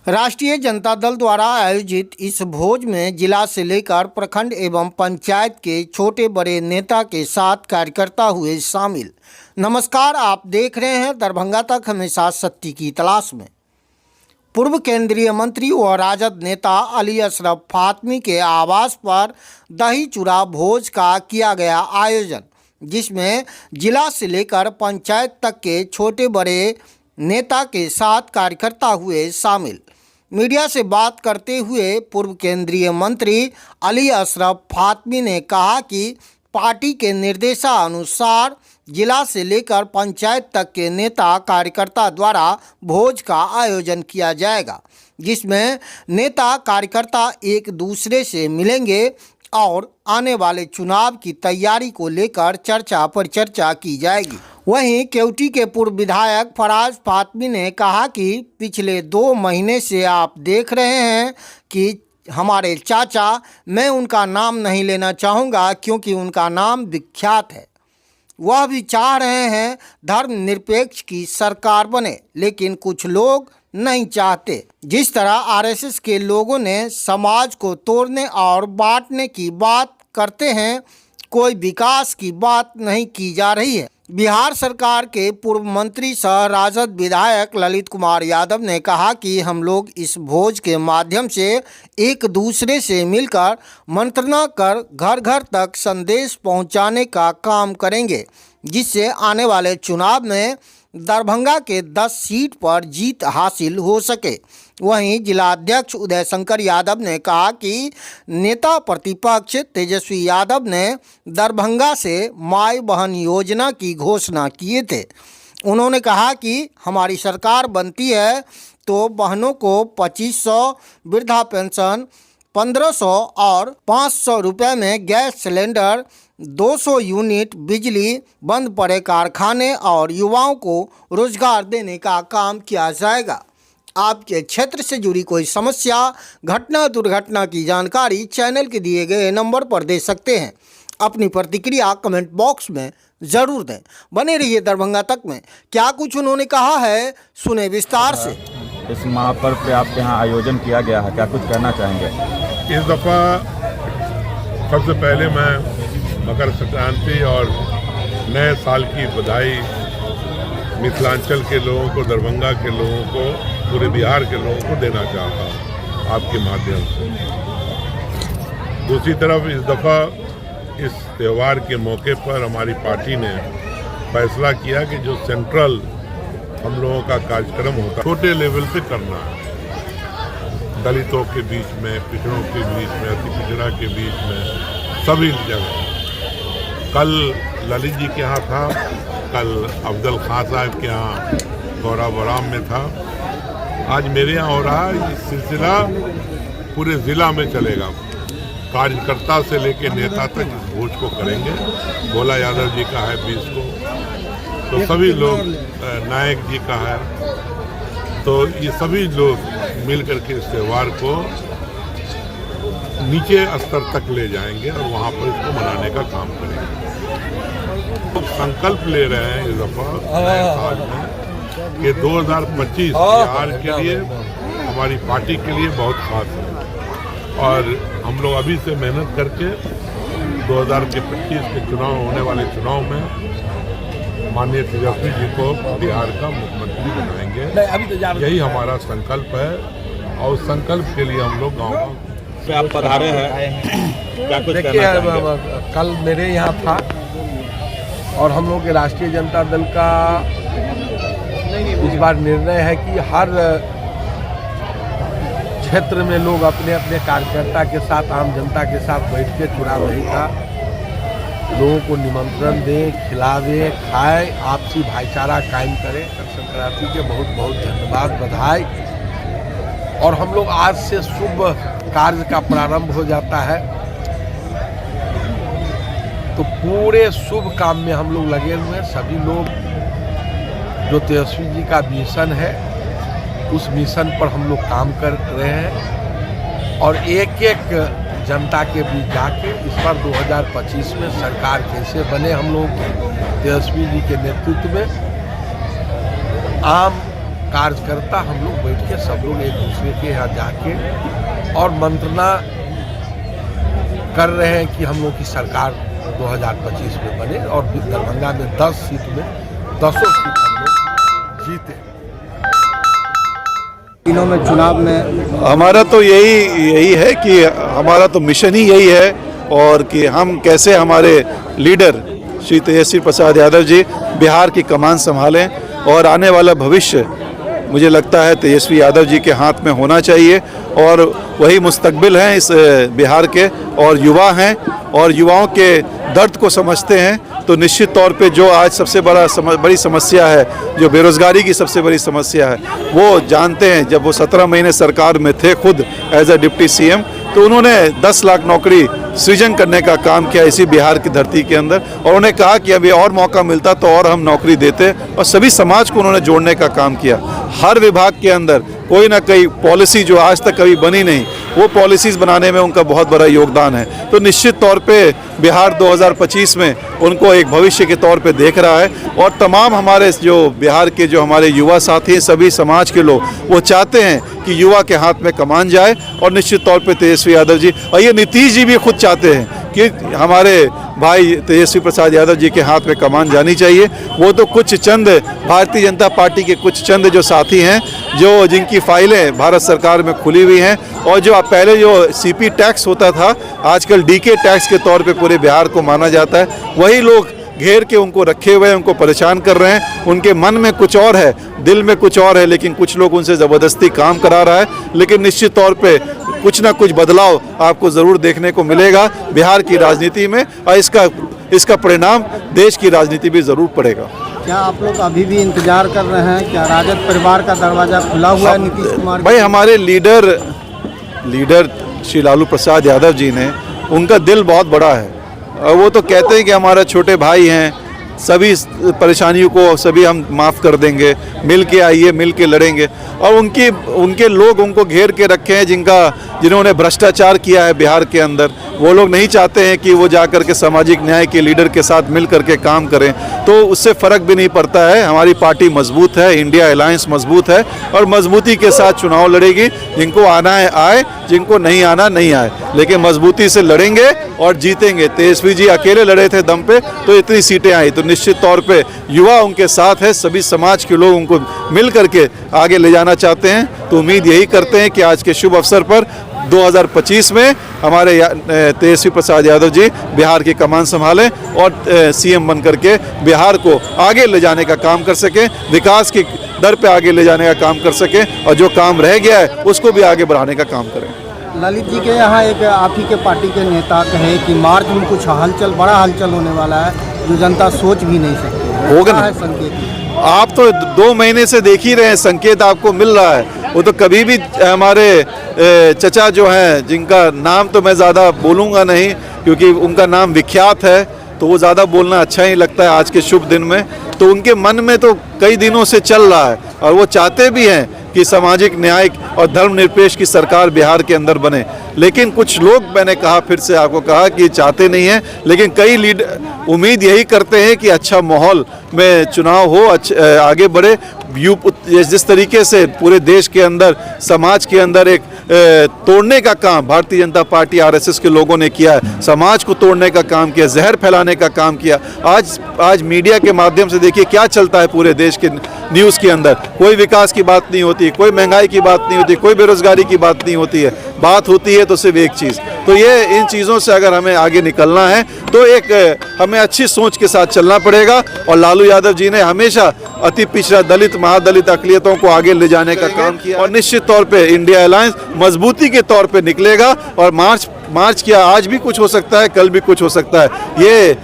राष्ट्रीय जनता दल द्वारा आयोजित इस भोज में जिला से लेकर प्रखंड एवं पंचायत के छोटे बड़े नेता के साथ कार्यकर्ता हुए शामिल। नमस्कार, आप देख रहे हैं दरभंगा तक, हमेशा सत्य की तलाश में। पूर्व केंद्रीय मंत्री व राजद नेता अली अशरफ फातमी के आवास पर दही चूड़ा भोज का किया गया आयोजन, जिसमें जिला से लेकर पंचायत तक के छोटे बड़े नेता के साथ कार्यकर्ता हुए शामिल। मीडिया से बात करते हुए पूर्व केंद्रीय मंत्री अली अशरफ फातमी ने कहा कि पार्टी के निर्देशानुसार जिला से लेकर पंचायत तक के नेता कार्यकर्ता द्वारा भोज का आयोजन किया जाएगा, जिसमें नेता कार्यकर्ता एक दूसरे से मिलेंगे और आने वाले चुनाव की तैयारी को लेकर चर्चा परिचर्चा की जाएगी। वहीं केवटी के पूर्व विधायक फराज फातमी ने कहा कि पिछले 2 महीने से आप देख रहे हैं कि हमारे चाचा, मैं उनका नाम नहीं लेना चाहूँगा क्योंकि उनका नाम विख्यात है, वह भी चाह रहे हैं धर्मनिरपेक्ष की सरकार बने, लेकिन कुछ लोग नहीं चाहते। जिस तरह आरएसएस के लोगों ने समाज को तोड़ने और बांटने की बात करते हैं, कोई विकास की बात नहीं की जा रही है। बिहार सरकार के पूर्व मंत्री सह राजद विधायक ललित कुमार यादव ने कहा कि हम लोग इस भोज के माध्यम से एक दूसरे से मिलकर मंत्रणा कर घर घर तक संदेश पहुंचाने का काम करेंगे, जिससे आने वाले चुनाव में दरभंगा के 10 सीट पर जीत हासिल हो सके। वहीं जिलाध्यक्ष उदय शंकर यादव ने कहा कि नेता प्रतिपक्ष तेजस्वी यादव ने दरभंगा से माई बहन योजना की घोषणा किए थे। उन्होंने कहा कि हमारी सरकार बनती है तो बहनों को 2500 वृद्धा पेंशन, 1500 और 500 रुपये में गैस सिलेंडर, 200 यूनिट बिजली, बंद पड़े कारखाने और युवाओं को रोजगार देने का काम किया जाएगा। आपके क्षेत्र से जुड़ी कोई समस्या, घटना, दुर्घटना की जानकारी चैनल के दिए गए नंबर पर दे सकते हैं। अपनी प्रतिक्रिया कमेंट बॉक्स में ज़रूर दें। बने रहिए दरभंगा तक में। क्या कुछ उन्होंने कहा है, सुने विस्तार से। इस महापर्व पे आपके यहाँ आयोजन किया गया है, क्या कुछ कहना चाहेंगे? इस दफ़ा सबसे पहले मैं मकर संक्रांति और नए साल की बधाई मिथिलांचल के लोगों को, दरभंगा के लोगों को, पूरे बिहार के लोगों को देना चाहता हूँ आपके माध्यम से। दूसरी तरफ इस दफ़ा इस त्यौहार के मौके पर हमारी पार्टी ने फैसला किया कि जो सेंट्रल हम लोगों का कार्यक्रम होता है छोटे लेवल पे करना है, दलितों के बीच में, पिछड़ों के बीच में, अति पिछड़ा के बीच में, सभी जगह। कल ललित जी के यहाँ था, कल अफजल खान साहब के यहाँ गौराबराम में था, आज मेरे यहाँ हो रहा है। ये सिलसिला पूरे ज़िला में चलेगा, कार्यकर्ता से लेके नेता तक इस भोज को करेंगे। भोला यादव जी का है 20 को, तो सभी लोग, नायक जी का है, तो ये सभी लोग मिल करके इस त्यौहार को नीचे स्तर तक ले जाएंगे और वहाँ पर इसको मनाने का काम करेंगे। तो संकल्प ले रहे हैं इस दफ़ा नए साल में कि 2025 बिहार के लिए, हमारी पार्टी के लिए बहुत खास है और हम लोग अभी से मेहनत करके 2025 के चुनाव, होने वाले चुनाव में माननीय तेजस्वी जी को बिहार का मुख्यमंत्री बनाएंगे। यही हमारा संकल्प है और उस संकल्प के लिए हम लोग गाँव पे आप पधारे हैं, क्या कुछ कहना चाहेंगे? कल मेरे यहाँ था और हम लोग के राष्ट्रीय जनता दल का इस बार निर्णय है कि हर क्षेत्र में लोग अपने अपने कार्यकर्ता के साथ, आम जनता के साथ बैठ के चुनाव रही का लोगों को निमंत्रण दें, खिलावे, खाए, आपसी भाईचारा कायम करें। संक्रांति के बहुत बहुत धन्यवाद, बधाई। और हम लोग आज से शुभ कार्य का प्रारंभ हो जाता है, तो पूरे शुभ काम में हम लोग लगे हुए हैं। सभी लोग जो तेजस्वी जी का मिशन है, उस मिशन पर हम लोग काम कर रहे हैं और एक एक जनता के बीच जाके इस बार 2025 में सरकार कैसे बने हम लोग तेजस्वी जी के नेतृत्व में, आम कार्यकर्ता हम लोग बैठ के सब लोग एक दूसरे के यहाँ जाके और मंत्रणा कर रहे हैं कि हम लोग की सरकार 2025 में बने और दरभंगा में 10 सीट में 10 सीट हम लोग जीते। दिनों में चुनाव में हमारा तो यही है कि हमारा तो मिशन ही यही है और कि हम कैसे हमारे लीडर श्री तेजस्वी प्रसाद यादव जी बिहार की कमान संभालें और आने वाला भविष्य मुझे लगता है तेजस्वी यादव जी के हाथ में होना चाहिए और वही मुस्तकबिल हैं इस बिहार के और युवा हैं और युवाओं के दर्द को समझते हैं। तो निश्चित तौर पे जो आज सबसे बड़ी समस्या है, जो बेरोज़गारी की सबसे बड़ी समस्या है, वो जानते हैं। जब वो 17 महीने सरकार में थे खुद एज अ डिप्टी सीएम, तो उन्होंने 10 लाख नौकरी सृजन करने का काम किया इसी बिहार की धरती के अंदर और उन्हें कहा कि अभी और मौका मिलता तो और हम नौकरी देते और सभी समाज को उन्होंने जोड़ने का काम किया। हर विभाग के अंदर कोई ना कोई पॉलिसी जो आज तक कभी बनी नहीं, वो पॉलिसीज़ बनाने में उनका बहुत बड़ा योगदान है। तो निश्चित तौर पे बिहार 2025 में उनको एक भविष्य के तौर पे देख रहा है और तमाम हमारे जो बिहार के जो हमारे युवा साथी हैं, सभी समाज के लोग वो चाहते हैं कि युवा के हाथ में कमान जाए और निश्चित तौर पे तेजस्वी यादव जी और ये नीतीश जी भी खुद चाहते हैं कि हमारे भाई तेजस्वी प्रसाद यादव जी के हाथ में कमान जानी चाहिए। वो तो कुछ चंद भारतीय जनता पार्टी के कुछ चंद जो साथी हैं जो जिनकी फाइलें भारत सरकार में खुली हुई हैं और जो पहले जो सीपी टैक्स होता था आजकल डीके टैक्स के तौर पे पूरे बिहार को माना जाता है, वही लोग घेर के उनको रखे हुए हैं, उनको परेशान कर रहे हैं। उनके मन में कुछ और है, दिल में कुछ और है, लेकिन कुछ लोग उनसे ज़बरदस्ती काम करा रहा है। लेकिन निश्चित तौर पे कुछ ना कुछ बदलाव आपको ज़रूर देखने को मिलेगा बिहार की राजनीति में और इसका परिणाम देश की राजनीति भी ज़रूर पड़ेगा। क्या आप लोग अभी भी इंतजार कर रहे हैं? क्या राजद परिवार का दरवाजा खुला हुआ है नीतीश कुमार? भाई हमारे लीडर श्री लालू प्रसाद यादव जी ने, उनका दिल बहुत बड़ा है और वो तो कहते हैं कि हमारा छोटे भाई हैं, सभी परेशानियों को सभी हम माफ़ कर देंगे, मिल के आइए, मिल के लड़ेंगे। और उनके लोग उनको घेर के रखे हैं जिन्होंने भ्रष्टाचार किया है बिहार के अंदर। वो लोग नहीं चाहते हैं कि वो जा कर के सामाजिक न्याय के लीडर के साथ मिल करके काम करें, तो उससे फ़र्क भी नहीं पड़ता है। हमारी पार्टी मजबूत है, इंडिया अलायंस मजबूत है और मजबूती के साथ चुनाव लड़ेगी। जिनको आना है आए, जिनको नहीं आना नहीं आए, लेकिन मजबूती से लड़ेंगे और जीतेंगे। तेजस्वी जी अकेले लड़े थे दम पे तो इतनी सीटें आई, तो निश्चित तौर पे युवा उनके साथ है, सभी समाज के लोग उनको मिल करके आगे ले जाना चाहते हैं। तो उम्मीद यही करते हैं कि आज के शुभ अवसर पर 2025 में हमारे तेजस्वी प्रसाद यादव जी बिहार की कमान संभालें और सीएम बन करके बिहार को आगे ले जाने का काम कर सकें, विकास की दर पे आगे ले जाने का काम कर सकें और जो काम रह गया है उसको भी आगे बढ़ाने का काम करें। ललित जी के यहाँ एक आप ही के पार्टी के नेता कहे कि मार्च में कुछ बड़ा हलचल होने वाला है जो जनता सोच भी नहीं सकती। होगा ना संकेत? आप तो 2 महीने से देख ही रहे हैं, संकेत आपको मिल रहा है। वो तो कभी भी हमारे चचा जो हैं, जिनका नाम तो मैं ज़्यादा बोलूँगा नहीं क्योंकि उनका नाम विख्यात है, तो वो ज़्यादा बोलना अच्छा ही लगता है आज के शुभ दिन में। तो उनके मन में तो कई दिनों से चल रहा है और वो चाहते भी हैं कि सामाजिक न्याय और धर्मनिरपेक्ष की सरकार बिहार के अंदर बने। लेकिन कुछ लोग, मैंने कहा फिर से आपको कहा कि चाहते नहीं हैं, लेकिन कई लीडर उम्मीद यही करते हैं कि अच्छा माहौल में चुनाव हो, आगे बढ़े। जिस तरीके से पूरे देश के अंदर समाज के अंदर एक तोड़ने का काम भारतीय जनता पार्टी आरएसएस के लोगों ने किया है, समाज को तोड़ने का काम किया, जहर फैलाने का काम किया। आज मीडिया के माध्यम से देखिए क्या चलता है पूरे देश के न्यूज़ के अंदर। कोई विकास की बात नहीं होती, कोई महंगाई की बात नहीं होती, कोई बेरोजगारी की बात नहीं होती है। बात होती है तो सिर्फ एक चीज़। तो ये इन चीज़ों से अगर हमें आगे निकलना है तो एक हमें अच्छी सोच के साथ चलना पड़ेगा। और लालू यादव जी ने हमेशा अति पिछड़ा, दलित, महादलित अक़लियतों को आगे ले जाने का काम किया और निश्चित तौर पे इंडिया अलायंस मजबूती के तौर पे निकलेगा। और मार्च किया, आज भी कुछ हो सकता है, कल भी कुछ हो सकता है। ये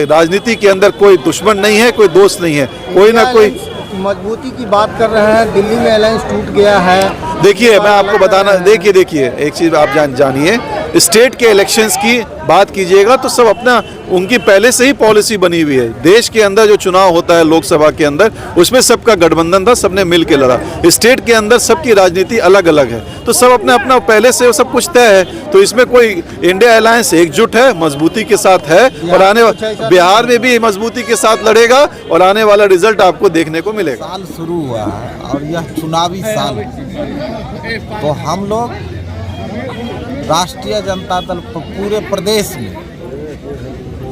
राजनीति के अंदर कोई दुश्मन नहीं है, कोई दोस्त नहीं है, कोई ना कोई मजबूती की बात कर रहे हैं। दिल्ली में अलायंस टूट गया है। देखिए मैं आपको बताना, देखिए एक चीज़ आप जानिए स्टेट के इलेक्शंस की बात कीजिएगा तो सब अपना उनकी पहले से ही पॉलिसी बनी हुई है। देश के अंदर जो चुनाव होता है लोकसभा के अंदर, उसमें सबका गठबंधन था, सबने मिल के लड़ा। स्टेट के अंदर सबकी राजनीति अलग अलग है, तो सब अपने अपना पहले से सब कुछ तय है। तो इसमें कोई इंडिया अलायंस एकजुट है, मजबूती के साथ है, और आने बिहार में भी मजबूती के साथ लड़ेगा और आने वाला रिजल्ट आपको देखने को मिलेगा। साल शुरू हुआ है और यह चुनावी साल है, तो हम लोग राष्ट्रीय जनता दल पूरे प्रदेश में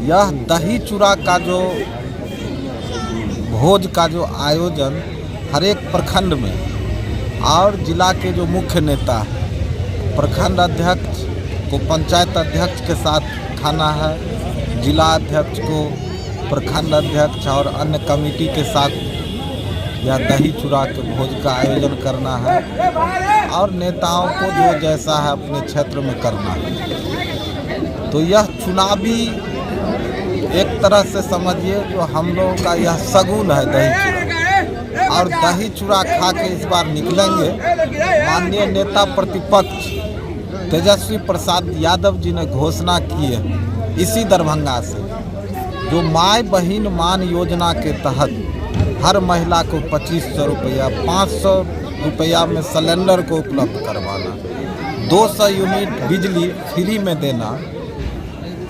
यह दही चूड़ा का जो भोज का जो आयोजन हर एक प्रखंड में, और जिला के जो मुख्य नेता, प्रखंड अध्यक्ष को पंचायत अध्यक्ष के साथ खाना है, जिला अध्यक्ष को प्रखंड अध्यक्ष और अन्य कमेटी के साथ यह दही चूड़ा के भोज का आयोजन करना है, और नेताओं को जो जैसा है अपने क्षेत्र में करना है। तो यह चुनावी एक तरह से समझिए जो हम लोगों का यह शगुन है दही चूड़ा, और दही चूड़ा खा के इस बार निकलेंगे। माननीय नेता प्रतिपक्ष तेजस्वी प्रसाद यादव जी ने घोषणा की है इसी दरभंगा से, जो माय बहिन मान योजना के तहत हर महिला को 2500 रुपया, 500 रुपया में सिलेंडर को उपलब्ध करवाना, 200 यूनिट बिजली फ्री में देना,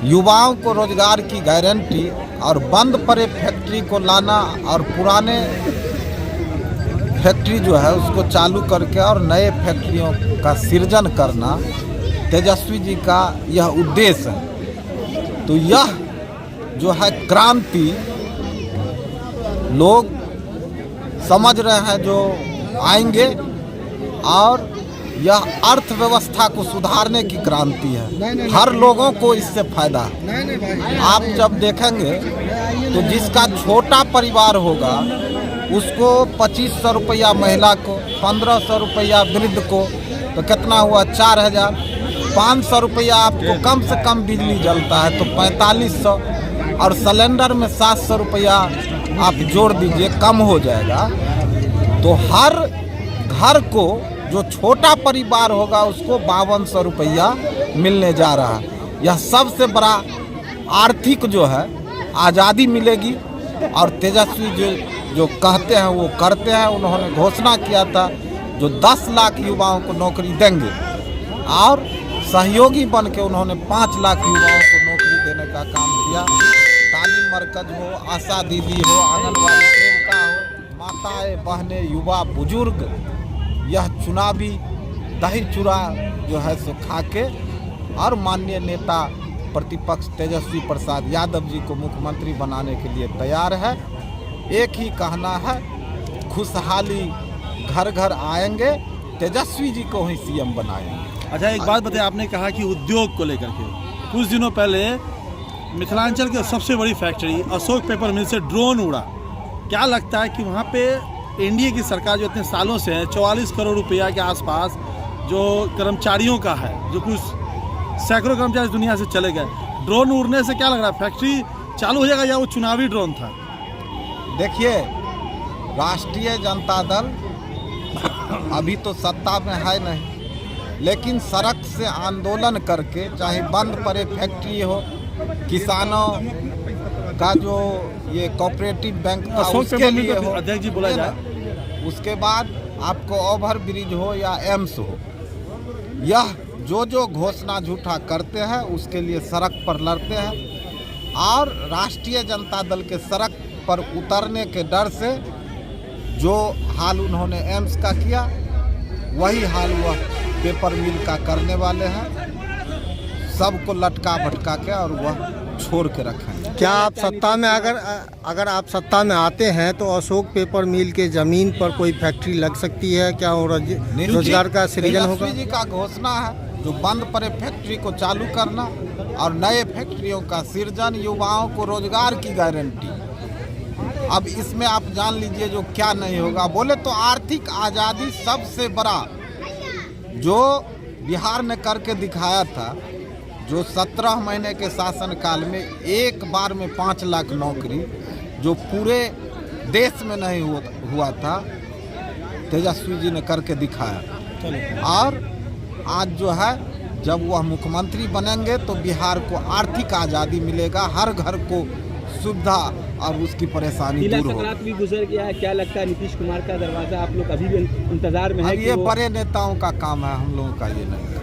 युवाओं को रोजगार की गारंटी, और बंद पड़े फैक्ट्री को लाना और पुराने फैक्ट्री जो है उसको चालू करके और नए फैक्ट्रियों का सृजन करना तेजस्वी जी का यह उद्देश्य है। तो यह जो है क्रांति लोग समझ रहे हैं जो आएंगे, और यह अर्थव्यवस्था को सुधारने की क्रांति है। हर लोगों को इससे फायदा है। आप जब देखेंगे तो जिसका छोटा परिवार होगा उसको 2500 रुपया महिला को, 1500 रुपया वृद्ध को, तो कितना हुआ 4000। 500 रुपया आपको कम से कम बिजली जलता है तो 4500, और सिलेंडर में 700 रुपया आप जोड़ दीजिए, कम हो जाएगा। तो हर घर को जो छोटा परिवार होगा उसको 5200 रुपया मिलने जा रहा है। यह सबसे बड़ा आर्थिक जो है आज़ादी मिलेगी, और तेजस्वी जो कहते हैं वो करते हैं। उन्होंने घोषणा किया था जो 10 लाख युवाओं को नौकरी देंगे, और सहयोगी बन के उन्होंने 5 लाख युवाओं को नौकरी देने का काम किया। तालीम मरकज हो, आशा दीदी हो, आंगनबाड़ी सेविका हो, माताएं बहनें, युवा बुजुर्ग, यह चुनावी दही चूड़ा जो है सो खा के, और माननीय नेता प्रतिपक्ष तेजस्वी प्रसाद यादव जी को मुख्यमंत्री बनाने के लिए तैयार है। एक ही कहना है, खुशहाली घर घर आएंगे, तेजस्वी जी को ही सीएम बनाएंगे। अच्छा, एक बात बताइए, आपने कहा कि उद्योग को लेकर के कुछ दिनों पहले मिथिलांचल की सबसे बड़ी फैक्ट्री अशोक पेपर मिल से ड्रोन उड़ा। क्या लगता है कि वहाँ पे एनडीए की सरकार जो इतने सालों से है, 44 करोड़ रुपया के आसपास जो कर्मचारियों का है, जो कुछ सैकड़ों कर्मचारी दुनिया से चले गए, ड्रोन उड़ने से क्या लग रहा है, फैक्ट्री चालू हो जाएगा या वो चुनावी ड्रोन था? देखिए, राष्ट्रीय जनता दल अभी तो सत्ता में है नहीं, लेकिन सड़क से आंदोलन करके, चाहे बंद पड़े फैक्ट्री हो, किसानों का जो ये कोऑपरेटिव बैंक था उसके लिए हो, अध्यक्ष जी बोला जाए, उसके बाद आपको ओवर ब्रिज हो या एम्स हो, यह जो घोषणा झूठा करते हैं उसके लिए सड़क पर लड़ते हैं। और राष्ट्रीय जनता दल के सड़क पर उतरने के डर से जो हाल उन्होंने एम्स का किया, वही हाल वह पेपर मिल का करने वाले हैं। सबको लटका भटका के और वह छोड़ के रखेंगे। क्या आप सत्ता में अगर आप सत्ता में आते हैं तो अशोक पेपर मिल के ज़मीन पर कोई फैक्ट्री लग सकती है क्या, और रोजगार का सृजन होगा? तेजस्वी जी का घोषणा है जो बंद पड़े फैक्ट्री को चालू करना और नए फैक्ट्रियों का सृजन, युवाओं को रोजगार की गारंटी। अब इसमें आप जान लीजिए जो क्या नहीं होगा। बोले तो आर्थिक आज़ादी सबसे बड़ा जो बिहार ने करके दिखाया था, जो 17 महीने के शासनकाल में एक बार में 5 लाख नौकरी, जो पूरे देश में नहीं हुआ था, तेजस्वी जी ने करके दिखाया। और आज जो है जब वह मुख्यमंत्री बनेंगे तो बिहार को आर्थिक आज़ादी मिलेगा, हर घर को सुविधा और उसकी परेशानी जिला दूर होगी। संक्रांत भी गुजर गया है, क्या लगता है नीतीश कुमार का दरवाजा आप लोग अभी भी इंतजार में है अब कि ये वो- बड़े नेताओं का काम है, हम लोगों का ये नहीं है।